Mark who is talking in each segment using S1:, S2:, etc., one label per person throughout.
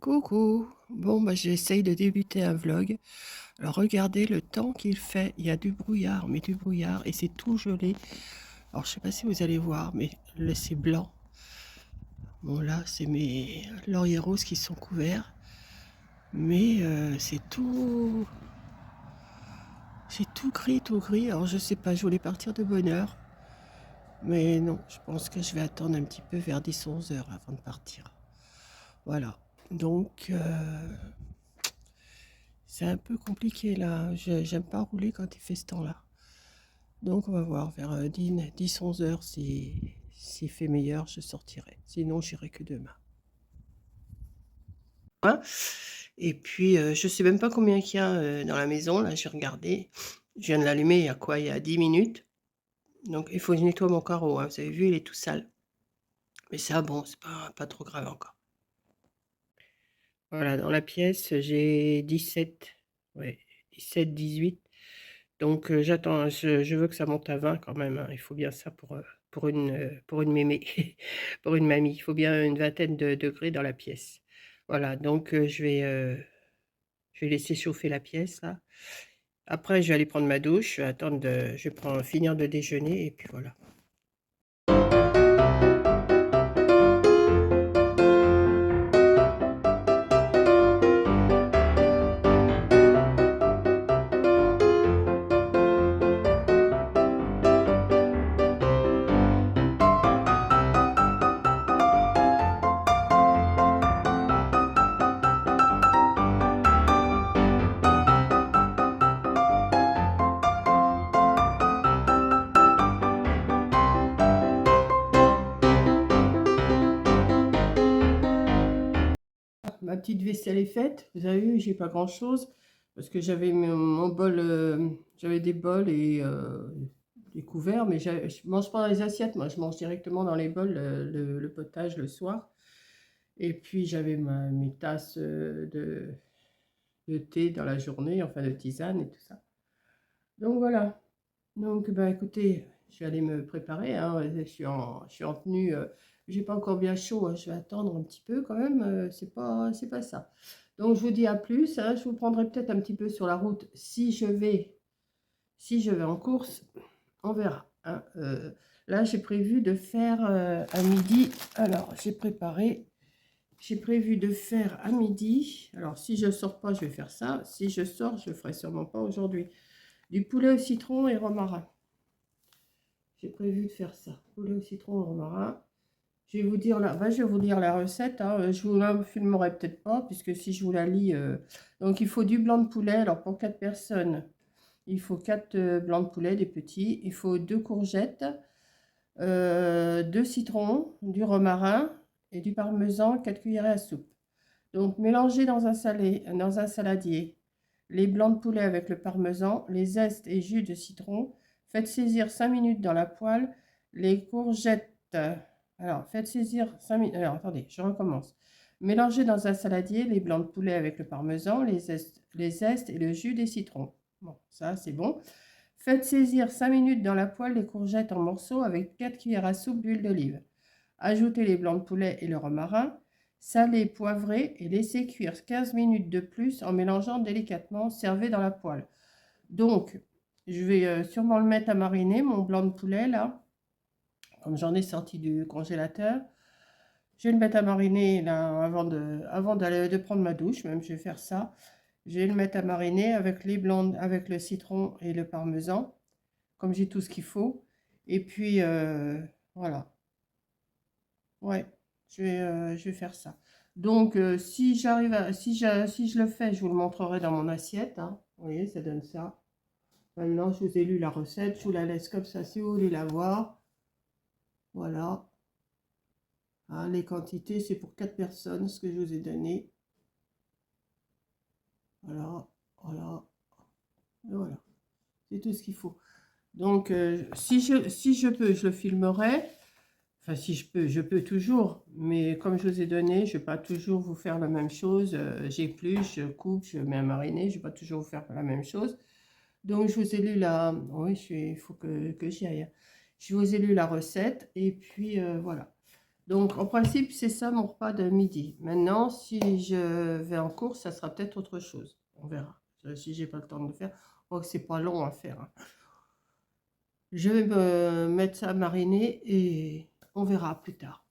S1: Coucou. Bon, bah, j'essaye de débuter un vlog. Alors, regardez le temps qu'il fait. Il y a du brouillard, mais du brouillard, et c'est tout gelé. Alors, je sais pas si vous allez voir, mais c'est blanc. Bon, là, c'est mes lauriers roses qui sont couverts. Mais c'est tout gris, tout gris. Alors, je sais pas, je voulais partir de bonne heure. Mais non, je pense que je vais attendre un petit peu vers 10-11 heures avant de partir. Voilà. Donc, c'est un peu compliqué là. J'aime pas rouler quand il fait ce temps-là. Donc on va voir vers 10-11 heures si s'il fait meilleur, je sortirai. Sinon, j'irai que demain. Hein. Et puis, je sais même pas combien qu'il y a dans la maison. Là, j'ai regardé. Je viens de l'allumer il y a quoi? Il y a 10 minutes. Donc il faut que je nettoie mon carreau, hein. Vous avez vu, il est tout sale. Mais ça, bon, c'est pas trop grave encore. Voilà, dans la pièce, j'ai 17, ouais, 17, 18. Donc j'attends, je veux que ça monte à 20 quand même, hein. Il faut bien ça pour une mémé, pour une mamie. Il faut bien une vingtaine de degrés dans la pièce. Voilà, donc je vais laisser chauffer la pièce là. Après, je vais aller prendre ma douche, je vais finir de déjeuner et puis voilà. Ma petite vaisselle est faite. Vous avez vu, j'ai pas grand-chose parce que j'avais mon bol, j'avais des bols et des couverts, mais je mange pas dans les assiettes. Moi, je mange directement dans les bols le potage le soir. Et puis j'avais mes tasses de thé dans la journée, enfin de tisane et tout ça. Donc voilà. Donc bah écoutez, je vais aller me préparer, hein. Je suis en tenue. J'ai pas encore bien chaud, hein. Je vais attendre un petit peu quand même. C'est pas ça. Donc je vous dis à plus, hein. Je vous prendrai peut-être un petit peu sur la route si je vais en course. On verra, hein. Là j'ai prévu de faire à midi. Alors j'ai prévu de faire à midi. Alors si je sors pas, je vais faire ça. Si je sors, je ferai sûrement pas aujourd'hui. Du poulet au citron et romarin. J'ai prévu de faire ça. Poulet au citron et romarin. Je vais vous dire je vais vous lire la recette, hein. Je vous la filmerai peut-être pas, puisque si je vous la lis. Donc il faut du blanc de poulet. Alors pour 4 personnes, il faut 4 blancs de poulet, des petits. Il faut 2 courgettes, 2 citrons, du romarin et du parmesan, 4 cuillerées à soupe. Donc mélangez dans un saladier les blancs de poulet avec le parmesan, les zestes et jus de citron. Faites saisir 5 minutes dans la poêle les courgettes. Alors, faites saisir 5 minutes. Alors, attendez, je recommence. Mélangez dans un saladier les blancs de poulet avec le parmesan, les zestes et le jus des citrons. Bon, ça, c'est bon. Faites saisir 5 minutes dans la poêle les courgettes en morceaux avec 4 cuillères à soupe d'huile d'olive. Ajoutez les blancs de poulet et le romarin. Salez, poivrez et laissez cuire 15 minutes de plus en mélangeant délicatement. Servez dans la poêle. Donc, je vais sûrement le mettre à mariner, mon blanc de poulet, là. Comme j'en ai sorti du congélateur. Je vais le mettre à mariner, là, avant de prendre ma douche, même, je vais faire ça. Je vais le mettre à mariner avec les blancs, avec le citron et le parmesan, comme j'ai tout ce qu'il faut. Et puis, voilà. Ouais, je vais faire ça. Donc, si je le fais, je vous le montrerai dans mon assiette, hein. Vous voyez, ça donne ça. Maintenant, je vous ai lu la recette. Je vous la laisse comme ça si vous voulez la voir. Voilà. Hein, les quantités, c'est pour 4 personnes, ce que je vous ai donné. Voilà, voilà, et voilà. C'est tout ce qu'il faut. Donc, si je peux, je le filmerai. Enfin, si je peux toujours, mais comme je vous ai donné, je ne vais pas toujours vous faire la même chose. J'épluche, je coupe, je mets à mariner, je ne vais pas toujours vous faire la même chose. Donc, je vous ai lu oui, il faut que j'y aille. Je vous ai lu la recette, et puis voilà. Donc, en principe, c'est ça mon repas de midi. Maintenant, si je vais en course, ça sera peut-être autre chose. On verra. Si j'ai pas le temps de le faire. Oh, c'est pas long à faire, hein. Je vais me mettre ça à mariner et on verra plus tard.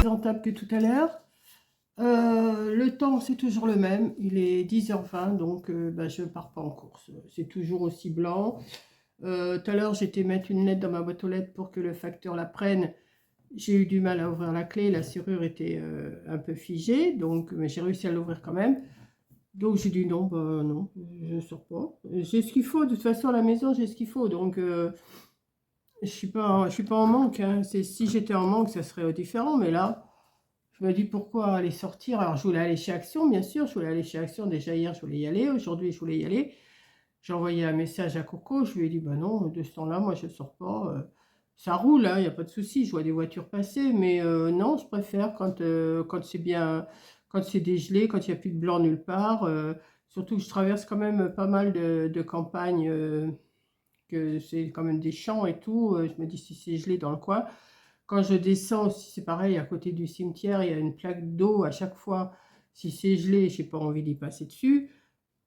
S1: Rentable que tout à l'heure. Le temps, c'est toujours le même. Il est 10h20, donc bah, je ne pars pas en course. C'est toujours aussi blanc. Tout à l'heure, j'étais mettre une lettre dans ma boîte aux lettres pour que le facteur la prenne. J'ai eu du mal à ouvrir la clé. La serrure était un peu figée, donc mais j'ai réussi à l'ouvrir quand même. Donc j'ai dit non, bah non, je ne sors pas. J'ai ce qu'il faut. De toute façon, à la maison, j'ai ce qu'il faut. Donc je suis pas en manque, hein. Si j'étais en manque, ça serait différent. Mais là, je me dis pourquoi aller sortir. Alors, je voulais aller chez Action, bien sûr. Je voulais aller chez Action. Déjà hier, je voulais y aller. Aujourd'hui, je voulais y aller. J'ai envoyé un message à Coco. Je lui ai dit, bah non, de ce temps-là, moi, je ne sors pas. Ça roule, hein, il n'y a pas de souci. Je vois des voitures passer. Mais non, je préfère quand c'est bien, quand c'est dégelé, quand il n'y a plus de blanc nulle part. Surtout que je traverse quand même pas mal de campagnes, que c'est quand même des champs et tout. Je me dis, si c'est gelé dans le coin. Quand je descends aussi, c'est pareil, à côté du cimetière, il y a une plaque d'eau à chaque fois. Si c'est gelé, je n'ai pas envie d'y passer dessus.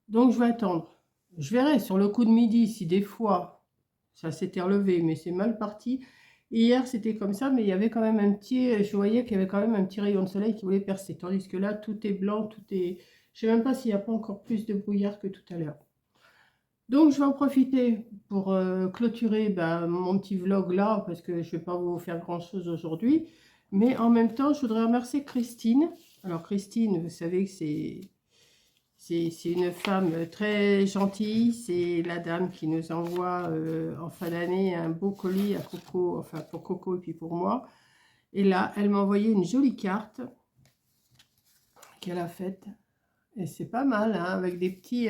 S1: Donc, je vais attendre. Je verrai sur le coup de midi si des fois ça s'était relevé, mais c'est mal parti. Hier, c'était comme ça, mais il y avait quand même un petit. Je voyais qu'il y avait quand même un petit rayon de soleil qui voulait percer. Tandis que là, tout est blanc, tout est. Je ne sais même pas s'il n'y a pas encore plus de brouillard que tout à l'heure. Donc, je vais en profiter pour clôturer mon petit vlog là, parce que je ne vais pas vous faire grand-chose aujourd'hui. Mais en même temps, je voudrais remercier Christine. Alors, Christine, vous savez que c'est une femme très gentille. C'est la dame qui nous envoie en fin d'année un beau colis à Coco, enfin pour Coco et puis pour moi. Et là, elle m'a envoyé une jolie carte qu'elle a faite. Et c'est pas mal, hein, avec des petits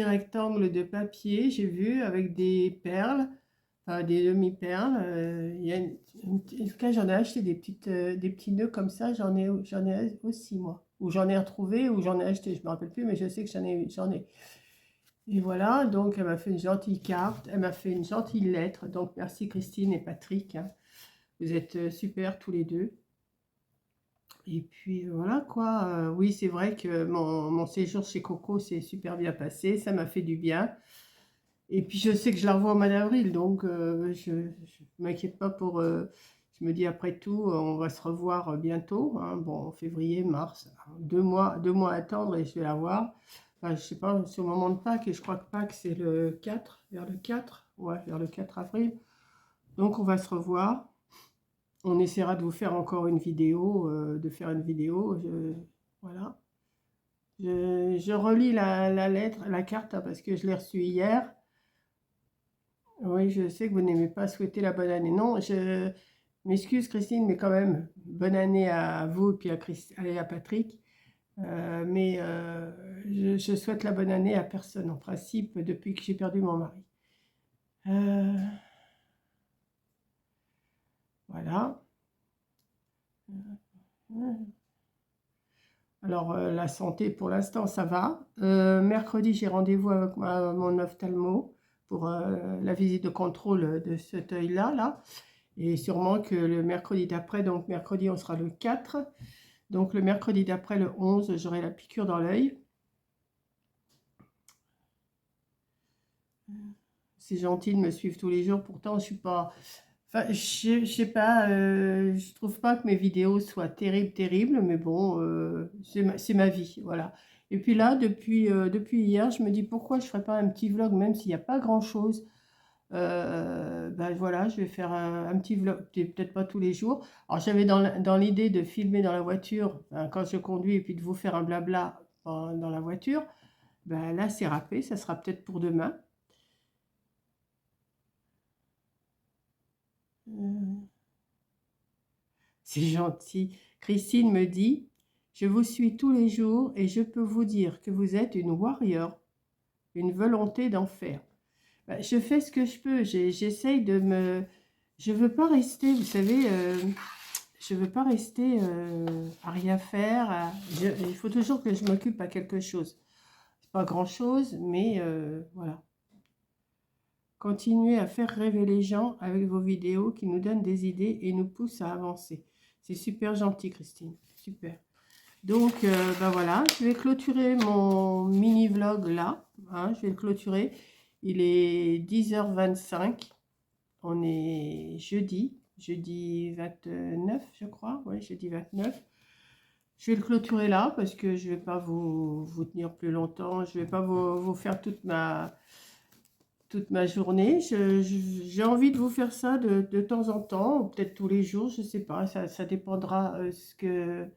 S1: rectangles de papier, j'ai vu, avec des perles, enfin des demi-perles. Il y a en tout cas, j'en ai acheté des petits nœuds comme ça, j'en ai aussi, moi. Ou j'en ai retrouvé, ou j'en ai acheté, je ne me rappelle plus, mais je sais que j'en ai. Et voilà, donc elle m'a fait une gentille carte, elle m'a fait une gentille lettre. Donc merci Christine et Patrick, hein. Vous êtes super tous les deux. Et puis voilà quoi, oui c'est vrai que mon séjour chez Coco s'est super bien passé, ça m'a fait du bien. Et puis je sais que je la revois au mois d'avril, donc je ne m'inquiète pas pour... je me dis après tout, on va se revoir bientôt, hein. Bon, en février, mars, hein, 2 mois à attendre et je vais la voir. Enfin, je sais pas, c'est au moment de Pâques, et je crois que Pâques c'est le 4, vers le 4, ouais, vers le 4 avril. Donc on va se revoir. On essaiera de vous faire encore une vidéo, de faire une vidéo. Voilà. Je relis la lettre, la carte, hein, parce que je l'ai reçue hier. Oui, je sais que vous n'aimez pas souhaiter la bonne année. Non, je m'excuse Christine, mais quand même, bonne année à vous et puis à Patrick. Mais je souhaite la bonne année à personne, en principe, depuis que j'ai perdu mon mari. Euh, voilà. Alors, la santé, pour l'instant, ça va. Mercredi, j'ai rendez-vous avec mon ophtalmo pour la visite de contrôle de cet œil-là, là. Et sûrement que le mercredi d'après, donc mercredi, on sera le 4. Donc, le mercredi d'après, le 11, j'aurai la piqûre dans l'œil. C'est gentil de me suivre tous les jours. Pourtant, je suis pas... Enfin, je sais pas, je trouve pas que mes vidéos soient terribles, mais bon, c'est ma vie, voilà. Et puis là, depuis hier, je me dis pourquoi je ferais pas un petit vlog, même s'il n'y a pas grand-chose. Ben voilà, je vais faire un petit vlog, peut-être pas tous les jours. Alors j'avais dans l'idée de filmer dans la voiture, hein, quand je conduis, et puis de vous faire un blabla dans la voiture. Ben là, c'est râpé, ça sera peut-être pour demain. Euh, C'est gentil. Christine me dit, je vous suis tous les jours et je peux vous dire que vous êtes une warrior, une volonté d'en faire. Ben, je fais ce que je peux. J'essaye de me... Je veux pas rester, vous savez, je veux pas rester à rien faire. Il faut toujours que je m'occupe à quelque chose. C'est pas grand-chose, mais voilà. Continuez à faire rêver les gens avec vos vidéos qui nous donnent des idées et nous poussent à avancer. C'est super gentil, Christine. Super. Donc, ben voilà, je vais clôturer mon mini-vlog là. Hein, je vais le clôturer. Il est 10h25. On est jeudi 29, je crois. Oui, jeudi 29. Je vais le clôturer là parce que je ne vais pas vous tenir plus longtemps. Je ne vais pas vous faire toute ma journée. J'ai envie de vous faire ça de temps en temps, ou peut-être tous les jours, je ne sais pas. Ça dépendra ce que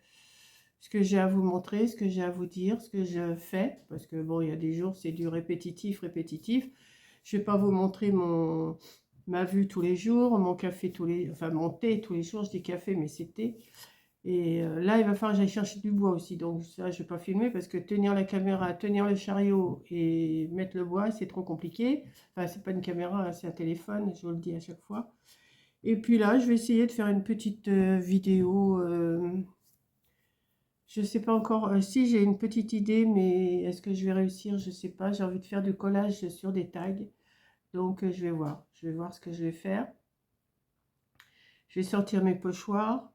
S1: j'ai à vous montrer, ce que j'ai à vous dire, ce que je fais. Parce que bon, il y a des jours, c'est du répétitif. Je ne vais pas vous montrer ma vue tous les jours, mon café enfin mon thé tous les jours. Je dis café, mais c'est thé. Et là, il va falloir que j'aille chercher du bois aussi. Donc ça, je ne vais pas filmer parce que tenir la caméra, tenir le chariot et mettre le bois, c'est trop compliqué. Enfin, c'est pas une caméra, hein, c'est un téléphone, je vous le dis à chaque fois. Et puis là, je vais essayer de faire une petite vidéo. Je ne sais pas encore si j'ai une petite idée, mais est-ce que je vais réussir? Je ne sais pas. J'ai envie de faire du collage sur des tags. Donc, je vais voir. Je vais voir ce que je vais faire. Je vais sortir mes pochoirs.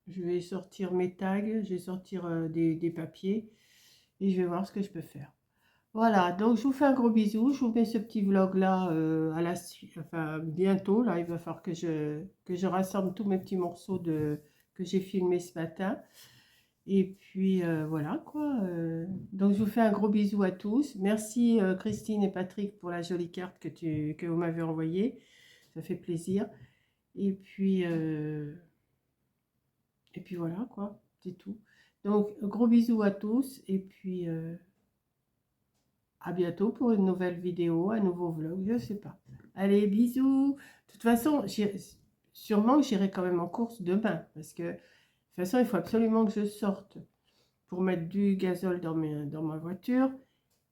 S1: Je vais sortir mes tags. Je vais sortir des papiers. Et je vais voir ce que je peux faire. Voilà. Donc, je vous fais un gros bisou. Je vous mets ce petit vlog-là à la suite. Enfin, bientôt. Là, il va falloir que je rassemble tous mes petits morceaux que j'ai filmés ce matin. Et puis voilà quoi. Donc je vous fais un gros bisou à tous. Merci Christine et Patrick pour la jolie carte que vous m'avez envoyée. Ça fait plaisir. Et puis, euh, et puis voilà quoi. C'est tout. Donc gros bisous à tous. Et puis à bientôt pour une nouvelle vidéo, un nouveau vlog. Je sais pas. Allez, bisous. De toute façon, sûrement que j'irai quand même en course demain. Parce que de toute façon, il faut absolument que je sorte pour mettre du gazole dans ma voiture.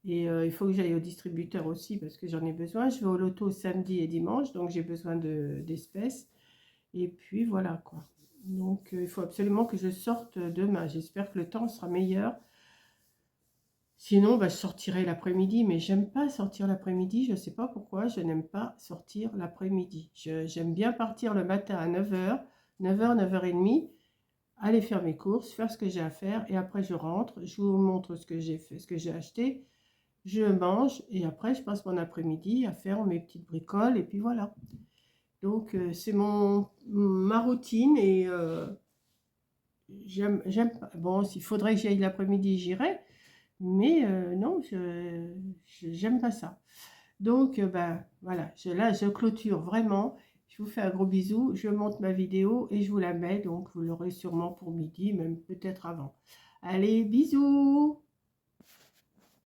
S1: Et il faut que j'aille au distributeur aussi parce que j'en ai besoin. Je vais au loto samedi et dimanche, donc j'ai besoin d'espèces. Et puis voilà quoi. Donc il faut absolument que je sorte demain. J'espère que le temps sera meilleur. Sinon, bah, je sortirai l'après-midi, mais j'aime pas sortir l'après-midi. Je ne sais pas pourquoi, je n'aime pas sortir l'après-midi. J'aime bien partir le matin à 9h, 9h, 9h30, aller faire mes courses, faire ce que j'ai à faire, et après je rentre, je vous montre ce que j'ai fait, ce que j'ai acheté, je mange, et après je passe mon après-midi à faire mes petites bricoles, et puis voilà. Donc c'est ma routine, et j'aime pas. Bon, s'il faudrait que j'y aille l'après-midi, j'irai, mais non, j'aime pas ça. Donc, ben, voilà, là, je clôture vraiment. Je vous fais un gros bisou. Je monte ma vidéo et je vous la mets. Donc, vous l'aurez sûrement pour midi, même peut-être avant. Allez, bisous!